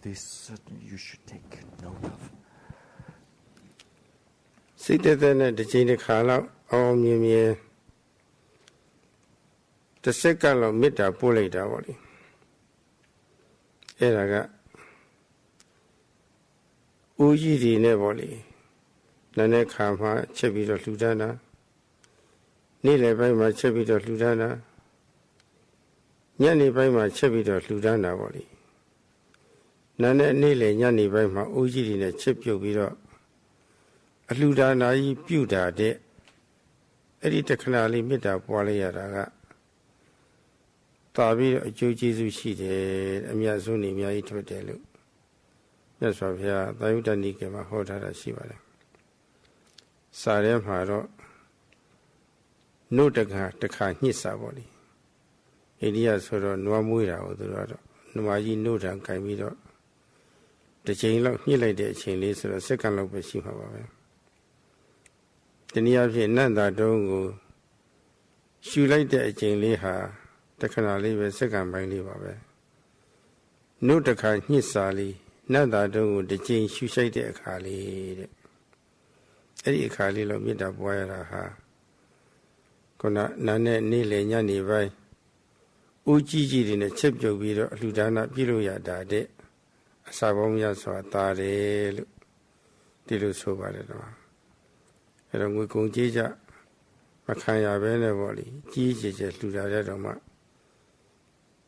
this you should take note of. စိတ်သက်သက်နဲ့တစ်ချိန်တစ်ခါလောက်အောင်မြင်မြင် တစ်စက္ကန့်လောက်မေတ္တာပို့လိုက်တာပေါ့လေအဲ့ဒါကဦးကြီးတွေနဲ့ပေါ့လေနာနဲ့ခါမှချက်ပြီးတော့လှူဒန်းတာနေ့လယ်ပိုင်းမှာချက်ပြီးတော့လှူဒန်းတာညနေပိုင်းမှာချက်ပြီးတော့လှူဒန်းတာပေါ့လေနာနဲ့နေ့လယ်ညနေပိုင်းမှာဦးကြီးတွေနဲ့ချက်ပြုတ်ပြီးတော့အလှူဒါနာကြီးပြုတာတဲ့အဲ့ဒီတခဏလေးမေတ္တာပွားလိုက်ရတာကတာပြီးတော့အကျိုးကျေးဇူးရှိတယ်အမြတ်ဆုံးနေအများကြီးထွက်တယ်လို့မြတ်စွာဘုရားသာယုတ္တနိကေမှာဟောထားတာရှိပါတယ်စာထဲမှာတော့နှုတ်တခါညှစ်စာပေါ့လေအိန္ဒိယဆိုတော့နွားမွေးတာကိုသူတို့ကတော့နွားကြီးနှုတ်တံကင်ပြီးတော့တစ်ချိန်လောက်ညှစ်လိုက်တဲ့အချိန်လေးဆိုတော့စက္ကန့်လောက်ပဲရှိမှာပါပဲတနည်းအားဖြင့်နန္တာတုံးကိုရှူလိုက်တဲ့အချိန်လေးဟာတခဏလေးပဲစက္ကန့်ပိုင်းလေးပါပဲနှုတ်တခါညှစ်စာလေးနန္တာတုံးကိုတစ်ချိန်ရှူရှိုက်တဲ့အခါလေးတဲ့အဲ့ဒီအခါလေးလောက်မေတ္တာပွားရတာဟာခုနနာနဲ့နေ့လယ်ညနေပိုင်းဦးကြီးကြီးတွေနဲ့ချက်ပြုတ်ပြီးတော့အလှူဒါနပြုလို့ရတာတဲ့အစာပေါင်းများစွာတာတယ်လို့ဒီလိုဆိုပါတယ်တော့အဲ့တော့ငွေကုန်ကြေးကြမခံရဘဲနဲ့ပေါ့လေကြီးကြီးကျယ်လှူတာတဲ့တော့မှ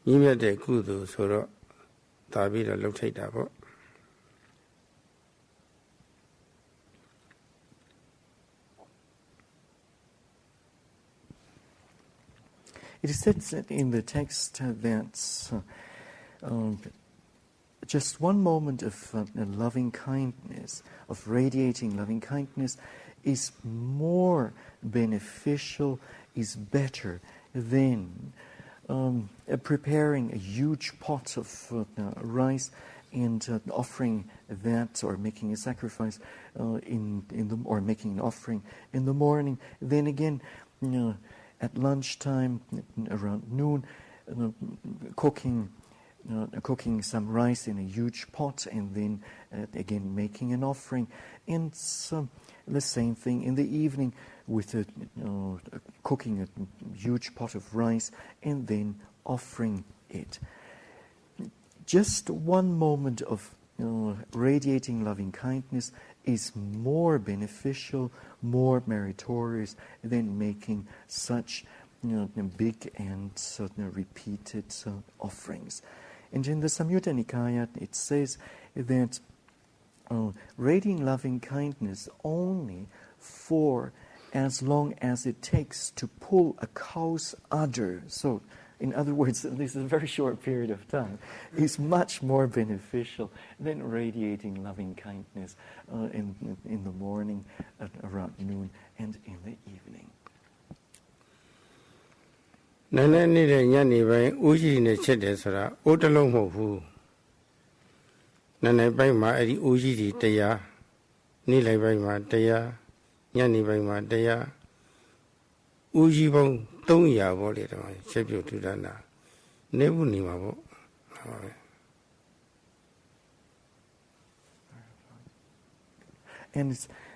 ညီမြတ်တဲ့ကုသိုလ်ဆိုတော့တာပြီးတော့လှုပ်ထိတ်တာပေါ့It is said in the text that just one moment of loving kindness, of radiating loving kindness, is more beneficial, is better than preparing a huge pot of rice and offering that, or making a sacrifice or making an offering in the morning. Then again, at lunchtime, around noon, cooking some rice in a huge pot, and then again making an offering. And the same thing in the evening with cooking a huge pot of rice and then offering it. Just one moment of radiating loving kindness is more beneficial, more meritorious than making such big and repeated offerings. And in the Samyutta Nikaya it says that radiating loving kindness only for as long as it takes to pull a cow's udder. So, in other words, this is a very short period of time, is much more beneficial than radiating loving kindness in the morning, around noon, and in the evening. နည်းနည်းနေတဲ့ညနေပိုင်းဦးကြီးနဲ့ချက်တယ်ဆိုတာအိုးတလုံးမဟုတ်ဘူးနည်းနည်းပိုင်းမှာအဲ့ဒီဦးကြီးတွေတရားနေ့လိုက်ပိုင်းမှာတရားညနေပိုင်းမှာတရားဦးကြီးပေါင်း300ပေါ့လေတော့ချက်ပြုတ်ထူတာနာနေဘူးနေမှာပေါ့ဟုတ်ပါပဲ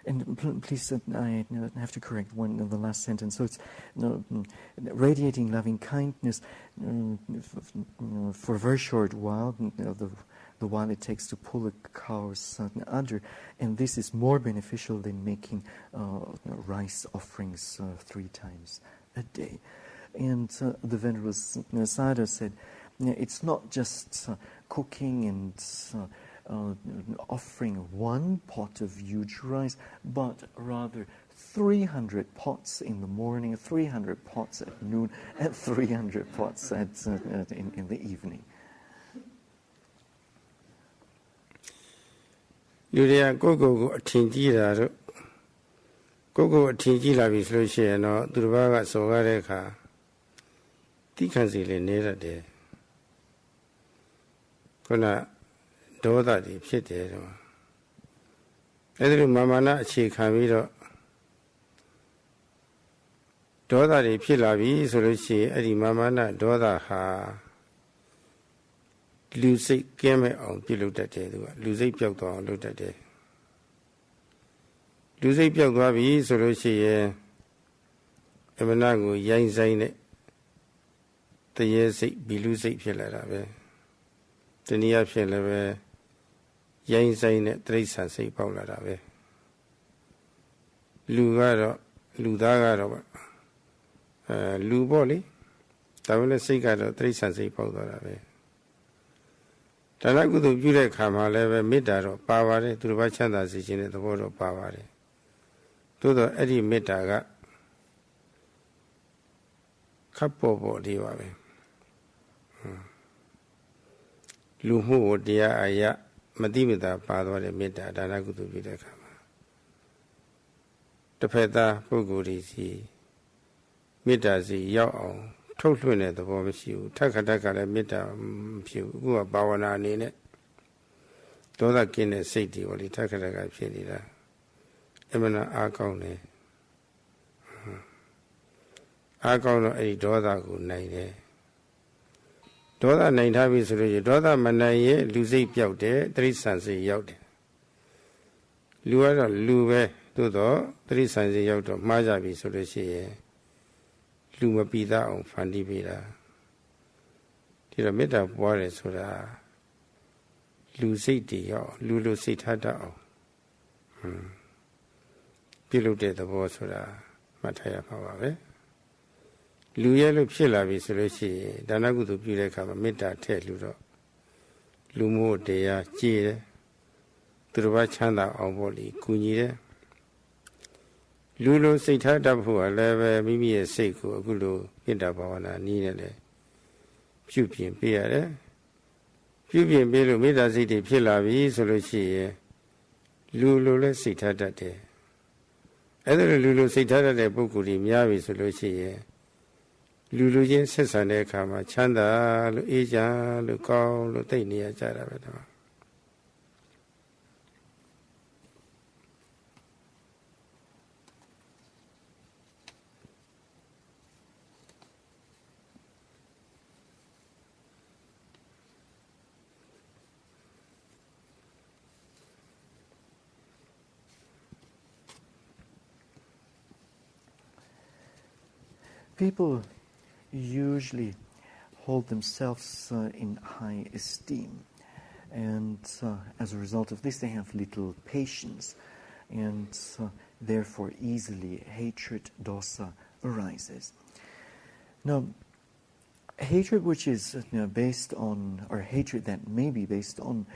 And please, I have to correct the last sentence. So it's radiating loving kindness for a very short while, the while it takes to pull a cow's udder, and this is more beneficial than making rice offerings 3 times a day. And the Venerable Sayadaw said, it's not just cooking and offering 1 pot of huge rice, but rather 300 pots in the morning, 300 pots at noon, and 300 pots in the evening. လူတွေကကိုယ့်အထင်ကြီးတာတို့ကိုယ့်အထင်ကြီးလာပြီဆိုလို့ရှိရင်တော့သူတစ်ပါးကစော်ကားတဲ့အခါတိခတ်စီလေးနေတတ်တယ်ခုနဒေါသတွေဖြစ်တယ်တော့အဲ့ဒါလိုမာနအခြေခံပြီးတော့ဒေါသတွေဖြစ်လာပြီဆိုလို့ရှိရင်အဲ့ဒီမာနဒေါသဟာလူစိတ်ကဲမဲ့အောင်ပြုလုပ်တတ်တယ်သူကလူစိတ်ပျောက်သွားအောင်လုပ်တတ်တယ်လူစိတ်ပျောက်သွားပြီဆိုလို့ရှိရင်အမနာကိုရိုင်းဆိုင်နဲ့ ရေစိတ်ဘီလူစိတ်ဖြစ်လာတာပဲတနည်းအားဖြင့်လည်းပဲရိုင်းဆိုင်တဲ့တိရစ္ဆာန်စိတ်ပေါက်လာတာပဲလူကတော့လူသားကတော့လူပေါ့လေဒါပေမဲ့စိတ်ကတော့တိရစ္ဆာန်စိတ်ပေါက်သွားတာပဲဒါနကုသိုလ်ပြုတဲ့အခါမှာလည်းပဲမေတ္တာတော့ပါပါတယ်သူတစ်ပါးချမ်းသာစေခြင်းတဲ့သဘောတော့ပါပါတယ်သို့တော့အဲ့ဒီမေတ္တာကခပ်ပေါ်လေးပါပဲလူမှုကိုတရားအယမတိမတာပါသွားတဲ့မေတ္တာဒါနကုသိုလ်ပြုတဲ့အခါမှာတစ်ဖက်သားပုဂ္ဂိုလ်ကြီးစီမေတ္တာစီရောက်အောင်ထုတ်လွှင့်တဲ့သဘောမရှိဘူးထက်ခါတက်ကလည်းမေတ္တာမဖြစ်ဘူးအခုကဘာဝနာအနေနဲ့ဒေါသကင်းတဲ့စိတ်တွေဟောလေထက်ခါတက်ကဖြစ်နေတာအမှန်အားကောင်းတယ်အားကောင်းတော့အဲ့ဒီဒေါသကိုနိုင်တယ်ဒေါသနိုင်ထားပြီဆိုလို့ဒေါသမနိုင်ရင်လူစိတ်ပြောက်တယ်တိရစ္ဆာန်စိတ်ရောက်တယ်လူကတော့လူပဲသို့တော့တိရစ္ဆာန်စိတ်ရောက်တော့မှားကြပြီဆိုလို့ရှိရင်လူမပီသားအောင်ဖန်တီးပေးတာဒီတော့မေတ္တာပွားတယ်ဆိုတာလူစိတ်တွေရောက်လူလိုစိတ်ထားတတ်အောင်ပြုလုပ်တဲ့သဘောဆိုတာမှတ်ထားရမှာပါပဲလူရဲလို့ဖြစ်လာပြီဆိုလို့ရှိရင်ဒါနကုသိုလ်ပြုတဲ့အခါမှာမေတ္တာထည့်လို့တော့လူမို့တရားကြည်တယ်သူတစ်ပါးချမ်းသာအောင်ပေါ့လေကူညီတယ်လူလိုစိတ်ထားတတ်ဖို့ကလည်းပဲမိမိရဲ့စိတ်ကိုအခုလိုမေတ္တာဘာဝနာနည်းနဲ့လည်းပြုပြင်ပေးရတယ်ပြုပြင်ပေးလို့မေတ္တာစိတ်တွေဖြစ်လာပြီဆိုလို့ရှိရင်လူလိုလည်းစိတ်ထားတတ်တယ်အဲ့ဒါလူလိုစိတ်ထားတတ်တဲ့ပုဂ္ဂိုလ်ကြီးများပြီဆိုလို့ရှိရင်လူချင်းဆက်ဆံတဲ့အခါမှာချမ်းသာလို့အေးချမ်းလို့ကောင်းလို့သိနေရကြတာပဲတော့People usually hold themselves in high esteem, and as a result of this they have little patience, and therefore easily hatred, dosa, arises. Now, hatred which is based on, or hatred that may be based on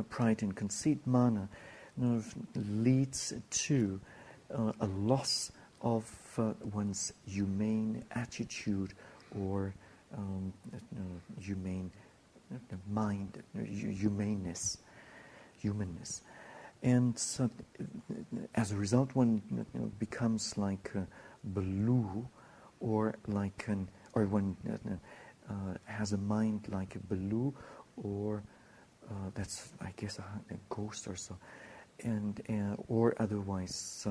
pride and conceit, mana, leads to a loss of one's humane attitude or humane mind, humanness. And so, as a result, one becomes like a baloo, or like an, or one has a mind like a baloo, or that's, I guess, a ghost or so, and or otherwise.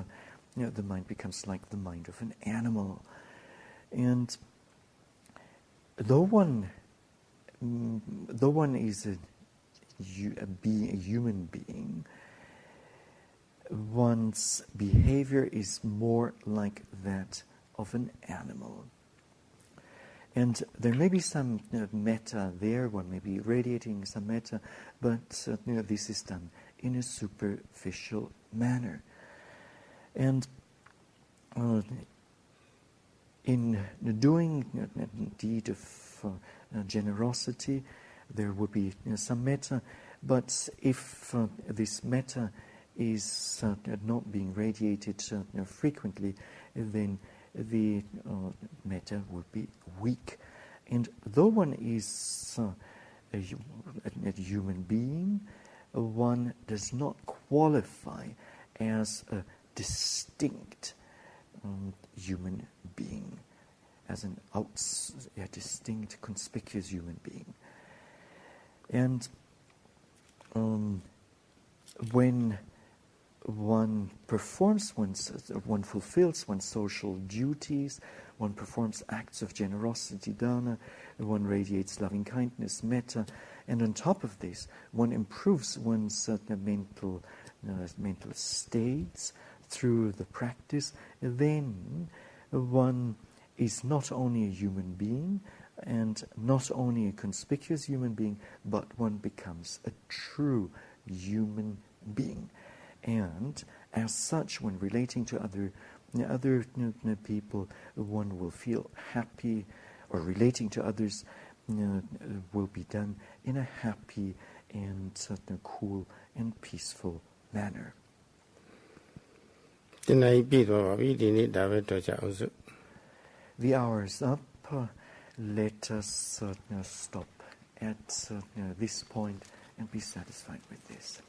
The mind becomes like the mind of an animal. And though one is a human being, one's behavior is more like that of an animal. And there may be some metta there, one may be radiating some metta, but this is done in a superficial manner. And in doing a deed of generosity, there would be some metta, but if this metta is not being radiated frequently, then the metta would be weak. And though one is a human being, one does not qualify as a distinct human being, as a distinct, conspicuous human being. And when one performs one fulfills one's social duties, one performs acts of generosity, dana, one radiates loving kindness, metta, and on top of this, one improves one's mental states through the practice, then one is not only a human being, and not only a conspicuous human being, but one becomes a true human being. And as such, when relating to other people, one will feel happy, or relating to others will be done in a happy and cool and peaceful manner. The hour is up. Let us stop at this point and be satisfied with this.